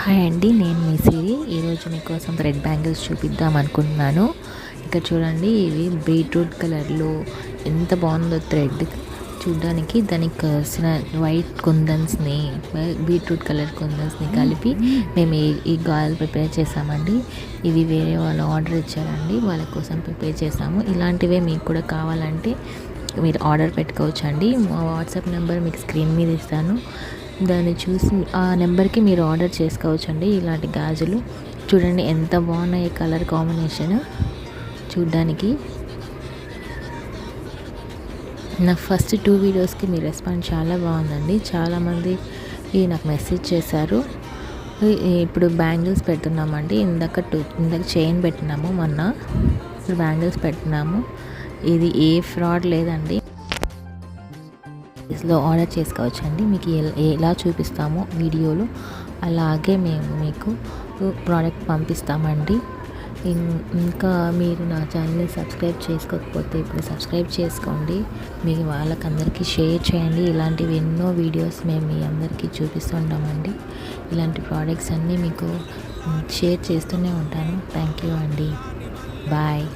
Hi అండి, నేను మీ సిరి. ఈరోజు మీకోసం థ్రెడ్ బ్యాంగిల్స్ చూపిద్దాం అనుకుంటున్నాను. ఇక్కడ చూడండి, ఇవి బీట్రూట్ కలర్లో ఎంత బాగుందో థ్రెడ్ చూడడానికి. దానికి కావాల్సిన వైట్ కుందన్స్ని, బీట్రూట్ కలర్ కుందన్స్ని కలిపి మేము ఈ గాల్ ప్రిపేర్ చేసామండి. ఇవి వేరే వాళ్ళు ఆర్డర్ ఇచ్చారండి, వాళ్ళ కోసం ప్రిపేర్ చేసాము. ఇలాంటివే మీకు కూడా కావాలంటే మీరు ఆర్డర్ పెట్టుకోవచ్చండి. మా వాట్సాప్ నెంబర్ మీకు స్క్రీన్ మీద ఇస్తాను, దాన్ని చూసి ఆ నెంబర్కి మీరు ఆర్డర్ చేసుకోవచ్చండి. ఇలాంటి గాజులు చూడండి ఎంత బాగున్నాయి, కలర్ కాంబినేషన్ చూడ్డానికి. నా ఫస్ట్ 2 వీడియోస్కి మీ రెస్పాన్స్ చాలా బాగుందండి. చాలామంది నాకు మెసేజ్ చేశారు. ఇప్పుడు బ్యాంగిల్స్ పెడుతున్నామండి. ఇందాక చైన్ పెట్టినాము, మొన్న ఇప్పుడు బ్యాంగిల్స్ పెడుతున్నాము. ఇది ఏ ఫ్రాడ్ లేదండి, లో ఆర్డర్ చేసుకోవచ్చండి. మీకు ఎలా చూపిస్తామో వీడియోలో అలాగే మేము మీకు ప్రోడక్ట్ పంపిస్తామండి. ఇంకా మీరు నా ఛానల్ని సబ్స్క్రైబ్ చేసుకోకపోతే ఇప్పుడు సబ్స్క్రైబ్ చేసుకోండి. మీ వాళ్ళకందరికీ షేర్ చేయండి. ఇలాంటివి ఎన్నో వీడియోస్ మేము మీ అందరికీ చూపిస్తుంటామండి. ఇలాంటి ప్రోడక్ట్స్ అన్నీ మీకు షేర్ చేస్తూనే ఉంటాను. థ్యాంక్ యూ అండి. బాయ్.